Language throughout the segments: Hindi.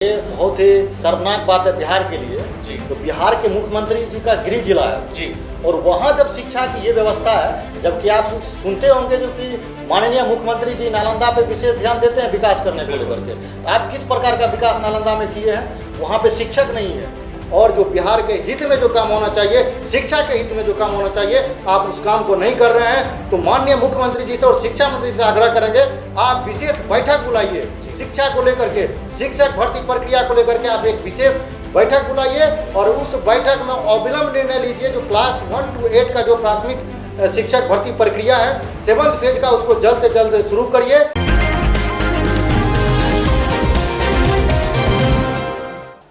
ये बहुत ही शर्मनाक बात है बिहार के लिए जी। तो बिहार के मुख्यमंत्री जी का गृह जिला है जी। और वहाँ जब शिक्षा की ये व्यवस्था है, जबकि आप सुनते होंगे जो कि माननीय मुख्यमंत्री जी नालंदा पे विशेष ध्यान देते हैं विकास करने को लेकर के, तो आप किस प्रकार का विकास नालंदा में किए हैं? वहाँ पे शिक्षक नहीं है और जो बिहार के हित में जो काम होना चाहिए, शिक्षा के हित में जो काम होना चाहिए, आप उस काम को नहीं कर रहे हैं। तो माननीय मुख्यमंत्री जी से और शिक्षा मंत्री से आग्रह करेंगे, आप विशेष बैठक बुलाइए शिक्षा को लेकर के, शिक्षक भर्ती प्रक्रिया को लेकर के आप एक विशेष बैठक बुलाइए और उस बैठक में अविलंब निर्णय लीजिए। जो क्लास 1 to 8 का जो प्राथमिक शिक्षक भर्ती प्रक्रिया है 7th फेज का, उसको जल्द से जल्द शुरू करिए।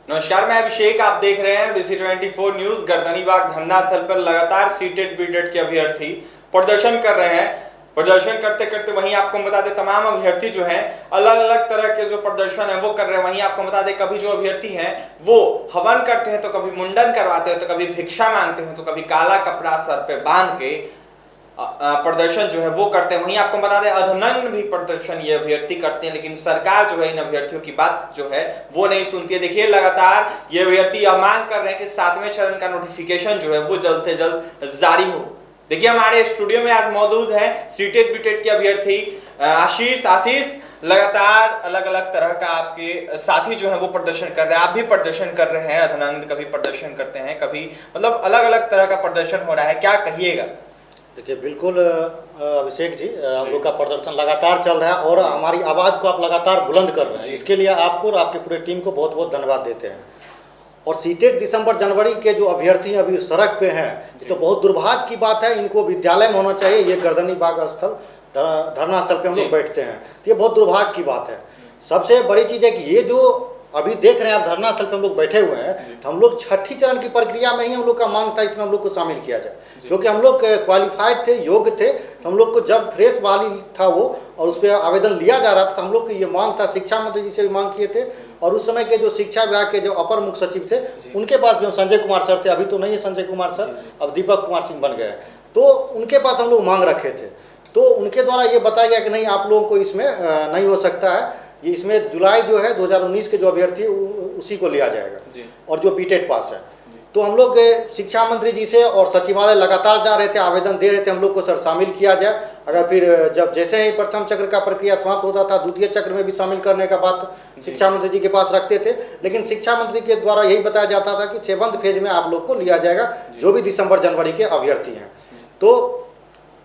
नमस्कार, मैं अभिषेक, आप देख रहे हैं BC24 न्यूज। गर्दनीबाग धरना स्थल पर लगातार सीटेट बीटेट के अभ्यर्थी प्रदर्शन कर रहे हैं। प्रदर्शन करते करते वहीं आपको बता दें तमाम अभ्यर्थी जो हैं अलग अलग तरह के जो प्रदर्शन है वो कर रहे हैं। वहीं आपको बता दें कभी जो अभ्यर्थी हैं वो हवन करते हैं, तो कभी मुंडन करवाते हैं, तो कभी भिक्षा मांगते हैं, तो कभी काला कपड़ा सर पे बांध के प्रदर्शन जो है वो करते हैं। वहीं आपको बता दें अधनग्न भी प्रदर्शन ये अभ्यर्थी करते हैं, लेकिन सरकार जो है इन अभ्यर्थियों की बात जो है वो नहीं सुनती है। देखिए लगातार ये अभ्यर्थी यह मांग कर रहे हैं कि 7वें चरण का नोटिफिकेशन जो है वो जल्द से जल्द जारी हो। देखिए हमारे स्टूडियो में आज मौजूद है सीटेट बीटेट के अभ्यर्थी आशीष। लगातार अलग अलग तरह का आपके साथी जो है वो प्रदर्शन कर रहे हैं, आप भी प्रदर्शन कर रहे हैं। अधनंग कभी प्रदर्शन करते हैं, कभी मतलब अलग अलग तरह का प्रदर्शन हो रहा है, क्या कहिएगा? देखिए बिल्कुल अभिषेक जी, हम लोग का प्रदर्शन लगातार चल रहा है और हमारी आवाज़ को आप लगातार बुलंद कर रहे हैं। इसके लिए आपको और आपकी पूरे टीम को बहुत बहुत धन्यवाद देते हैं। और सीटेट दिसंबर जनवरी के जो अभ्यर्थी अभी सड़क पे हैं, ये तो बहुत दुर्भाग्य की बात है। इनको विद्यालय में होना चाहिए। ये गर्दनीबाग स्थल धरना स्थल पे हम लोग बैठते हैं, तो ये बहुत दुर्भाग्य की बात है। सबसे बड़ी चीज़ है कि ये जो अभी देख रहे हैं आप धरना स्थल पे हम लोग बैठे हुए हैं, तो हम लोग 6ठी चरण की प्रक्रिया में ही हम लोग का मांग था इसमें हम लोग को शामिल किया जाए, क्योंकि हम लोग क्वालिफाइड थे, योग्य थे। तो हम लोग को जब फ्रेश बहाली था वो और उस पर आवेदन लिया जा रहा था, तो हम लोग को ये मांग था। शिक्षा मंत्री जी से भी मांग किए थे और उस समय के जो शिक्षा विभाग के जो अपर मुख्य सचिव थे उनके पास जो संजय कुमार सर थे, अभी तो नहीं है संजय कुमार सर, अब दीपक कुमार सिंह बन गए, तो उनके पास हम लोग मांग रखे थे। तो उनके द्वारा ये बताया गया कि नहीं, आप लोगों को इसमें नहीं हो सकता है, ये इसमें जुलाई जो है 2019 के जो अभ्यर्थी उसी को लिया जाएगा और जो बीटेट पास है। तो हम लोग शिक्षा मंत्री जी से और सचिवालय लगातार जा रहे थे, आवेदन दे रहे थे हम लोग को, सर शामिल किया जाए। अगर फिर जब जैसे ही प्रथम चक्र का प्रक्रिया समाप्त होता था, द्वितीय चक्र में भी शामिल करने का बात शिक्षा मंत्री जी के पास रखते थे, लेकिन शिक्षा मंत्री के द्वारा यही बताया जाता था कि 7th फेज में आप लोग को लिया जाएगा जो भी दिसंबर जनवरी के अभ्यर्थी हैं। तो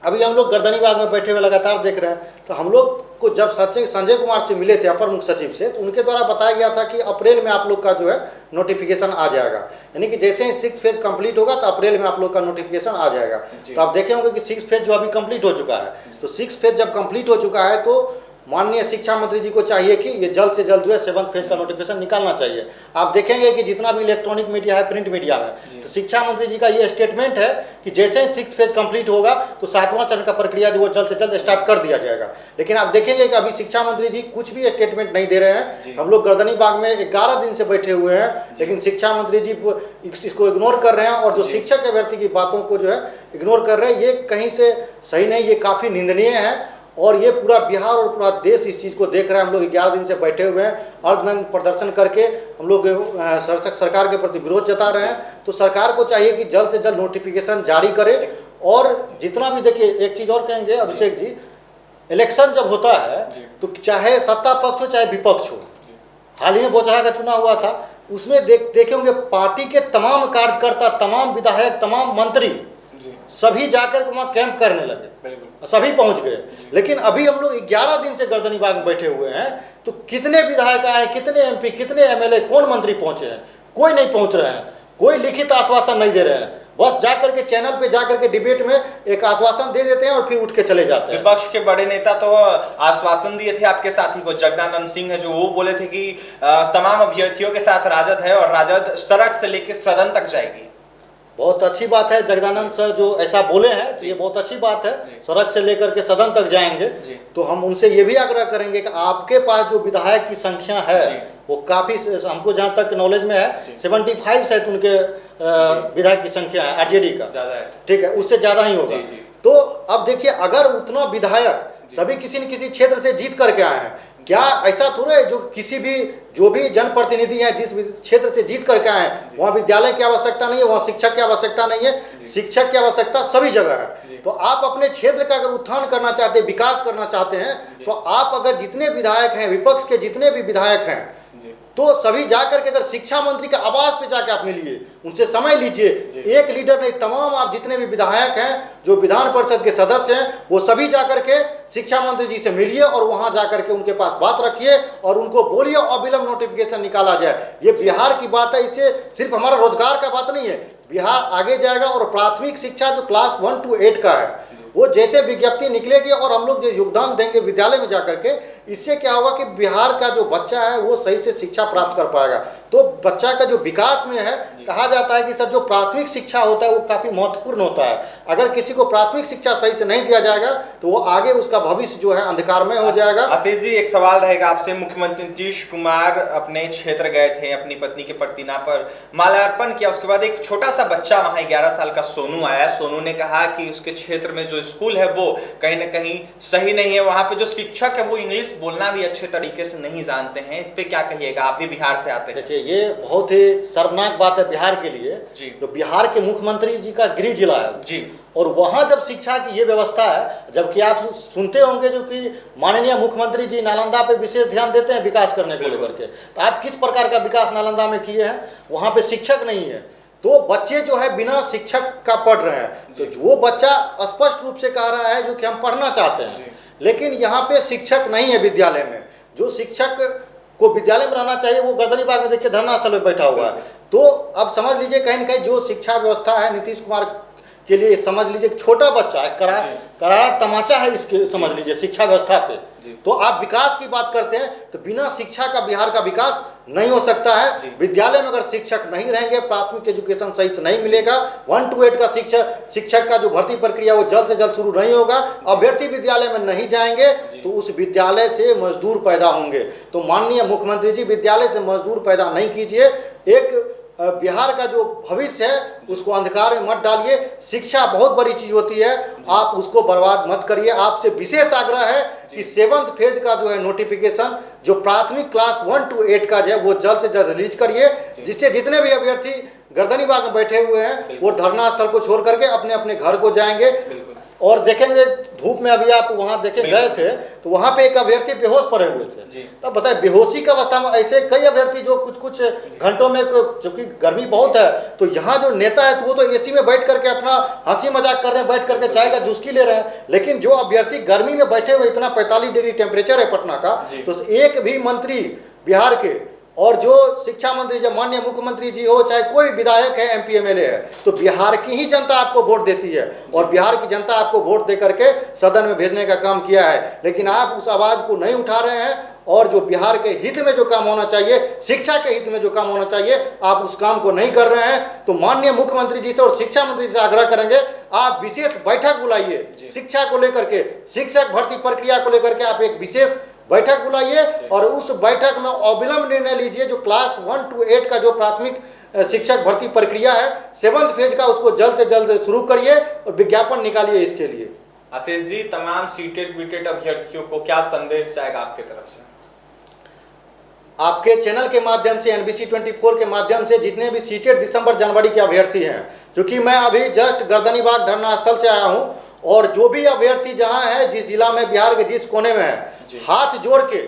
अभी हम लोग गर्दनीबाग में बैठे हुए लगातार देख रहे हैं। तो हम लोग को जब संजय कुमार से मिले थे अपर मुख्य सचिव से, तो उनके द्वारा बताया गया था कि अप्रैल में आप लोग का जो है नोटिफिकेशन आ जाएगा, यानी कि जैसे ही 6th फेज कंप्लीट होगा तो अप्रैल में आप लोग का नोटिफिकेशन आ जाएगा। तो आप देखे होंगे कि 6th फेज जो अभी कंप्लीट हो चुका है, तो 6th फेज जब कंप्लीट हो चुका है तो माननीय शिक्षा मंत्री जी को चाहिए कि ये जल्द से जल्द जो है 7th फेज का नोटिफिकेशन निकालना चाहिए। आप देखेंगे कि जितना भी इलेक्ट्रॉनिक मीडिया है, प्रिंट मीडिया में, तो शिक्षा मंत्री जी का ये स्टेटमेंट है कि जैसे ही 6th फेज कंप्लीट होगा तो 7वां चरण का प्रक्रिया जो वो जल्द से जल्द स्टार्ट कर दिया जाएगा। लेकिन आप देखेंगे कि अभी शिक्षा मंत्री जी कुछ भी स्टेटमेंट नहीं दे रहे हैं। हम लोग गर्दनीबाग में 11 दिन से बैठे हुए हैं, लेकिन शिक्षा मंत्री जी इसको इग्नोर कर रहे हैं और जो शिक्षक अभ्यर्थी की बातों को जो है इग्नोर कर रहे हैं। ये कहीं से सही नहीं, ये काफ़ी निंदनीय है और ये पूरा बिहार और पूरा देश इस चीज़ को देख रहा है। हम लोग 11 दिन से बैठे हुए हैं, अर्धनग्न प्रदर्शन करके हम लोग सरकार के प्रति विरोध जता रहे हैं। तो सरकार को चाहिए कि जल्द से जल्द नोटिफिकेशन जारी करे। और जितना भी देखिए, एक चीज़ और कहेंगे अभिषेक जी, इलेक्शन जब होता है तो चाहे सत्ता पक्ष हो चाहे विपक्ष हो, हाल ही में बोचहा का चुनाव हुआ था, उसमें देखे होंगे पार्टी के तमाम कार्यकर्ता, तमाम विधायक, तमाम मंत्री सभी जाकर वहाँ कैंप करने लगे, सभी पहुंच गए। लेकिन अभी हम लोग 11 दिन से गर्दनीबाग में बैठे हुए हैं, तो कितने विधायक आए, कितने एमपी, कितने एमएलए, कौन मंत्री पहुंचे हैं? कोई नहीं पहुंच रहे हैं, कोई लिखित आश्वासन नहीं दे रहे हैं। बस जाकर के चैनल पे जाकर के डिबेट में एक आश्वासन दे देते हैं और फिर उठ के चले जाते हैं। विपक्ष के बड़े नेता तो आश्वासन दिए थे आपके साथी को, जगदानंद सिंह है, जो वो बोले थे कि तमाम अभ्यर्थियों के साथ राजद है और राजद सड़क से लेकर सदन तक जाएगी। बहुत अच्छी बात है, जगदानंद सर जो ऐसा बोले हैं तो ये बहुत अच्छी बात है, सड़क से लेकर के सदन तक जाएंगे। तो हम उनसे ये भी आग्रह करेंगे कि आपके पास जो विधायक की संख्या है वो काफ़ी, हमको जहाँ तक नॉलेज में है 75 शायद उनके विधायक की संख्या है आरजेडी का, ठीक है, उससे ज़्यादा ही होगा। तो अब देखिए, अगर उतना विधायक सभी किसी न किसी क्षेत्र से जीत करके आए हैं, क्या ऐसा थोड़ा है जो किसी भी जो भी जनप्रतिनिधि हैं जिस क्षेत्र से जीत करके आए हैं वहाँ विद्यालय की आवश्यकता नहीं है, वहाँ शिक्षक की आवश्यकता नहीं है, शिक्षक की आवश्यकता सभी जगह है। तो आप अपने क्षेत्र का अगर उत्थान करना चाहते हैं, विकास करना चाहते हैं, तो आप अगर जितने विधायक हैं, विपक्ष के जितने भी विधायक हैं, तो सभी जाकर के अगर शिक्षा मंत्री के आवास पे जाकर आप मिलिए, उनसे समय लीजिए। एक लीडर नहीं, तमाम आप जितने भी विधायक हैं, जो विधान परिषद के सदस्य हैं, वो सभी जाकर के शिक्षा मंत्री जी से मिलिए और वहां जाकर के उनके पास बात रखिए और उनको बोलिए अविलंब नोटिफिकेशन निकाला जाए। ये बिहार की बात है, इससे सिर्फ हमारा रोजगार का बात नहीं है, बिहार आगे जाएगा। और प्राथमिक शिक्षा जो क्लास 1 to 8 का है, वो जैसे विज्ञप्ति निकलेगी और हम लोग जो योगदान देंगे विद्यालय में जाकर के, इससे क्या होगा कि बिहार का जो बच्चा है वो सही से शिक्षा प्राप्त कर पाएगा। तो बच्चा का जो विकास में है, कहा जाता है कि सर जो प्राथमिक शिक्षा होता है वो काफ़ी महत्वपूर्ण होता है। अगर किसी को प्राथमिक शिक्षा सही से नहीं दिया जाएगा तो वो आगे उसका भविष्य जो है अंधकारमय हो जाएगा। आशीष जी, एक सवाल रहेगा आपसे। मुख्यमंत्री नीतीश कुमार अपने क्षेत्र गए थे, अपनी पत्नी के प्रतिमा पर माल्यार्पण किया, उसके बाद एक छोटा सा बच्चा वहाँ 11 साल का सोनू आया। सोनू ने कहा कि उसके क्षेत्र में जो स्कूल है वो कहीं ना कहीं सही नहीं है, वहाँ पे जो शिक्षक है वो इंग्लिश बोलना भी अच्छे तरीके से नहीं जानते हैं। इस पे क्या कहिएगा, आप भी बिहार से आते हैं। देखिए, ये बहुत ही शर्मनाक बात है बिहार के लिए जी। तो बिहार के मुख्यमंत्री जी का गृह जिला है जी, और वहाँ जब शिक्षा की ये व्यवस्था है, जबकि आप सुनते होंगे जो कि माननीय मुख्यमंत्री जी नालंदा पे विशेष ध्यान देते हैं विकास करने को लेकर के, तो आप किस प्रकार का विकास नालंदा में किए हैं? वहाँ पे शिक्षक नहीं है, तो बच्चे जो है बिना शिक्षक का पढ़ रहे हैं। तो वो बच्चा स्पष्ट रूप से कह रहा है जो कि हम पढ़ना चाहते हैं, लेकिन यहाँ पे शिक्षक नहीं है विद्यालय में। जो शिक्षक को विद्यालय में रहना चाहिए वो गर्दनीबाग में देखिए धरना स्थल में बैठा हुआ है। तो अब समझ लीजिए कहीं ना कहीं जो शिक्षा व्यवस्था है नीतीश कुमार के लिए, समझ लीजिए छोटा बच्चा है, करारा तमाचा है इसके, समझ लीजिए शिक्षा व्यवस्था पे। तो आप विकास की बात करते हैं तो बिना शिक्षा का बिहार का विकास नहीं हो सकता है। विद्यालय में अगर शिक्षक नहीं रहेंगे, प्राथमिक एजुकेशन सही से नहीं मिलेगा, 1 to 8 का शिक्षक का जो भर्ती प्रक्रिया वो जल्द से जल्द शुरू नहीं होगा, अभ्यर्थी विद्यालय में नहीं जाएंगे तो उस विद्यालय से मजदूर पैदा होंगे। तो माननीय मुख्यमंत्री जी, विद्यालय से मजदूर पैदा नहीं कीजिए। एक बिहार का जो भविष्य है उसको अंधकार में मत डालिए। शिक्षा बहुत बड़ी चीज होती है, आप उसको बर्बाद मत करिए। आपसे विशेष आग्रह है कि 7th फेज का जो है नोटिफिकेशन, जो प्राथमिक क्लास 1 to 8 का जो है वो जल्द से जल्द रिलीज करिए, जिससे जितने भी अभ्यर्थी गर्दनीबाग में बैठे हुए हैं वो धरना स्थल को छोड़ करके अपने अपने घर को जाएंगे। और देखेंगे धूप में, अभी आप वहाँ देखे गए थे तो वहाँ पे एक अभ्यर्थी बेहोश पड़े हुए थे। तब बताए बेहोशी का अवस्था में ऐसे कई अभ्यर्थी जो कुछ घंटों में, चूंकि गर्मी बहुत है तो यहाँ जो नेता है तो वो तो एसी में बैठ करके अपना हंसी मजाक कर रहे हैं, बैठ करके चाय का चुस्की ले रहे हैं, लेकिन जो अभ्यर्थी गर्मी में बैठे हुए, इतना 45 डिग्री टेम्परेचर है पटना का, तो एक भी मंत्री बिहार के और जो शिक्षा मंत्री, जब माननीय मुख्यमंत्री जी हो, चाहे कोई विधायक है, MP MLA है, तो बिहार की ही जनता आपको वोट देती है और बिहार की जनता आपको वोट दे करके सदन में भेजने का काम किया है। लेकिन आप उस आवाज को नहीं उठा रहे हैं और जो बिहार के हित में जो काम होना चाहिए, शिक्षा के हित में जो काम होना चाहिए, आप उस काम को नहीं कर रहे हैं। तो माननीय मुख्यमंत्री जी से और शिक्षा मंत्री से आग्रह करेंगे, आप विशेष बैठक बुलाइए शिक्षा को लेकर के, शिक्षक भर्ती प्रक्रिया को लेकर के आप एक विशेष बैठक बुलाइए और उस बैठक में अविलंब निर्णय लीजिए। जो क्लास 1 to 8 का जो प्राथमिक शिक्षक भर्ती प्रक्रिया है 7th फेज का, उसको जल्द से जल्द शुरू करिए और विज्ञापन निकालिए इसके लिए। आशीष जी, तमाम सीटेड बीटेड अभ्यर्थियों को क्या संदेश जाएगा आपके तरफ से? आपके चैनल के माध्यम से, NBC 24 के माध्यम से जितने भी सीटेड दिसंबर जनवरी के अभ्यर्थी हैं, क्योंकि मैं अभी जस्ट गर्दनीबाग धरना स्थल से आया हूं और जो भी अभ्यर्थी जहां है, जिस जिला में, बिहार के जिस कोने में है, हाथ जोड़ के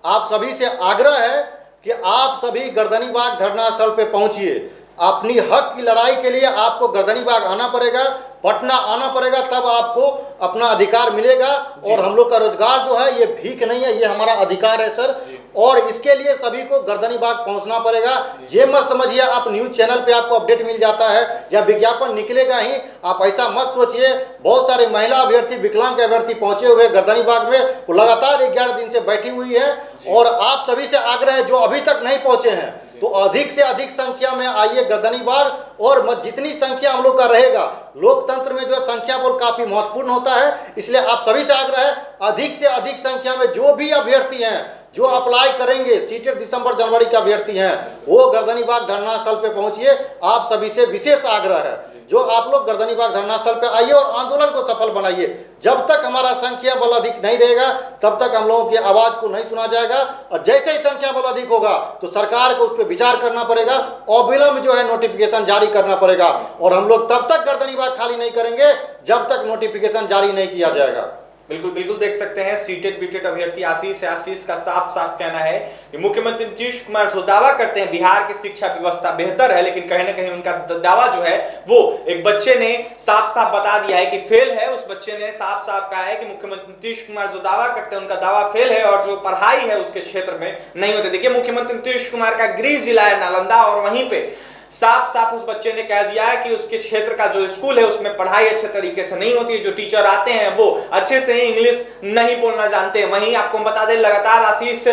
आप सभी से आग्रह है कि आप सभी गर्दनीबाग धरना स्थल पे पहुंचिए। अपनी हक की लड़ाई के लिए आपको गर्दनीबाग आना पड़ेगा, पटना आना पड़ेगा, तब आपको अपना अधिकार मिलेगा। और हम लोग का रोजगार जो है ये भीख नहीं है, ये हमारा अधिकार है सर, और इसके लिए सभी को गर्दनीबाग पहुंचना पड़ेगा। ये मत समझिए आप न्यूज चैनल पे आपको अपडेट मिल जाता है या विज्ञापन निकलेगा ही, आप ऐसा मत सोचिए। बहुत सारे महिला अभ्यर्थी, विकलांग अभ्यर्थी पहुंचे हुए गर्दनीबाग में, वो लगातार 11 दिन से बैठी हुई है और आप सभी से आग्रह है जो अभी तक नहीं पहुंचे हैं तो अधिक से अधिक संख्या में आइए गर्दनीबाग। और जितनी संख्या हम लोग का रहेगा, लोकतंत्र में जो संख्या वो काफी महत्वपूर्ण होता है, इसलिए आप सभी से आग्रह है अधिक से अधिक संख्या में जो भी अभ्यर्थी हैं जो अप्लाई करेंगे, सीटेड दिसंबर जनवरी के अभ्यर्थी हैं, वो गर्दनीबाग धरना स्थल पे पहुंचिए। आप सभी से विशेष आग्रह है। जो आप लोग गर्दनीबाग धरना स्थल पे आइए और आंदोलन को सफल बनाइए। जब तक हमारा संख्या बल अधिक नहीं रहेगा तब तक हम लोगों की आवाज को नहीं सुना जाएगा, और जैसे ही संख्या बल अधिक होगा तो सरकार को उस पर विचार करना पड़ेगा और विलंब जो है नोटिफिकेशन जारी करना पड़ेगा। और हम लोग तब तक गर्दनीबाग खाली नहीं करेंगे जब तक नोटिफिकेशन जारी नहीं किया जाएगा। बिल्कुल बिल्कुल देख सकते हैं सीटेट बीटेट अभ्यर्थी आशीष का साफ साफ कहना है कि मुख्यमंत्री नीतीश कुमार जो दावा करते हैं बिहार की शिक्षा व्यवस्था बेहतर है, लेकिन कहीं ना कहीं उनका दावा जो है वो एक बच्चे ने साफ साफ बता दिया है कि फेल है। उस बच्चे ने साफ साफ कहा है कि मुख्यमंत्री नीतीश कुमार जो दावा करते हैं उनका दावा फेल है और जो पढ़ाई है उसके क्षेत्र में नहीं होती। देखिए मुख्यमंत्री नीतीश कुमार का गृह जिला है नालंदा और वहीं पे साफ साफ उस बच्चे ने कह दिया है कि उसके क्षेत्र का जो स्कूल है उसमें पढ़ाई अच्छे तरीके से नहीं होती है, जो टीचर आते हैं वो अच्छे से इंग्लिश नहीं बोलना जानते हैं। वहीं आपको बता दें लगातार आशीष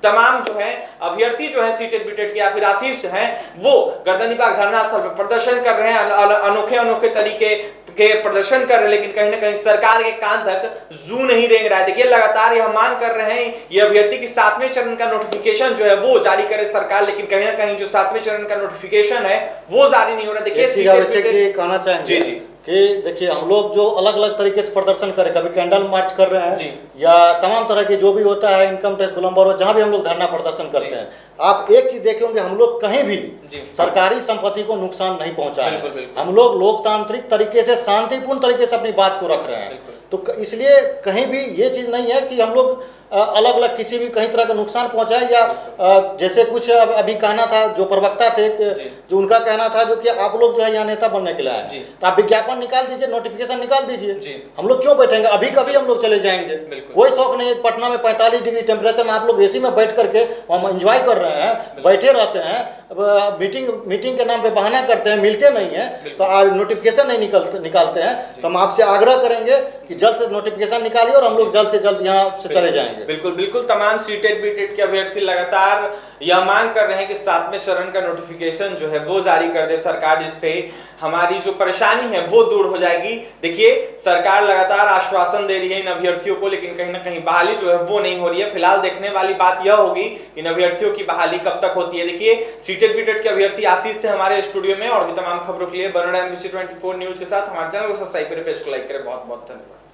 तमाम जो है अभ्यर्थी जो है सीटेट बीटेट के या फिर आशीष जो है वो गर्दनीबाग धरना स्थल पर प्रदर्शन कर रहे हैं, अनोखे अनोखे तरीके के प्रदर्शन कर रहे हैं, लेकिन कहीं ना कहीं सरकार के कान तक जू नहीं रेंग रहा है। देखिए लगातार यह मांग कर रहे हैं ये अभ्यर्थी की 7वें चरण का नोटिफिकेशन जो है वो जारी करे सरकार, लेकिन कहीं ना कहीं जो 7वें चरण का नोटिफिकेशन है वो जारी नहीं हो रहा। देखिए कहना चाहेंगे जी कि देखिए हम लोग जो अलग अलग तरीके से प्रदर्शन करें, कभी कैंडल मार्च कर रहे हैं या तमाम तरह के जो भी होता है इनकम टैक्स गोलंबर जहां भी हम लोग धरना प्रदर्शन करते हैं, आप एक चीज देखे होंगे हम लोग कहीं भी सरकारी संपत्ति को नुकसान नहीं पहुंचाए हैं। हम लोग लोकतांत्रिक तरीके से शांतिपूर्ण तरीके से अपनी बात को रख रहे हैं, तो इसलिए कहीं भी ये चीज नहीं है कि हम लोग अलग अलग किसी भी कहीं तरह का नुकसान पहुंचाए या जैसे कुछ अभी कहना था जो प्रवक्ता थे जो उनका कहना था जो कि आप लोग जो है यहाँ नेता बनने के लिए आए, तो आप विज्ञापन निकाल दीजिए, नोटिफिकेशन निकाल दीजिए, हम लोग क्यों बैठेंगे? अभी कभी हम लोग चले जाएंगे, कोई शौक नहीं है। पटना में 45 डिग्री टेम्परेचर में आप लोग एसी में बैठ करके हम एंजॉय कर रहे हैं, बैठे रहते हैं, मीटिंग के नाम पे बहाना करते हैं, मिलते नहीं है तो नोटिफिकेशन नहीं निकालते हैं। तो हम आपसे आग्रह करेंगे कि जल्द से नोटिफिकेशन निकालिए और हम लोग जल्द से जल्द यहाँ से चले जाएंगे। बिल्कुल बिल्कुल तमाम सीटेट बीटेट के अभ्यर्थी लगातार यह मांग कर रहे हैं कि 7वें चरण का नोटिफिकेशन जो है वो जारी कर दे सरकार, जिससे हमारी जो परेशानी है वो दूर हो जाएगी। देखिए सरकार लगातार आश्वासन दे रही है इन अभ्यर्थियों को, लेकिन कहीं ना कहीं बहाली जो है वो नहीं हो रही है। फिलहाल देखने वाली बात यह होगी इन अभ्यर्थियों की बहाली कब तक होती है। देखिए सीटेट बीटेट के अभ्यर्थी आशीष थे हमारे स्टूडियो में, और भी तमाम खबरों के लिए बने रहें NBC 24 न्यूज के साथ। हमारे चैनल को सब्सक्राइब करें, पेज को लाइक करें। बहुत बहुत धन्यवाद।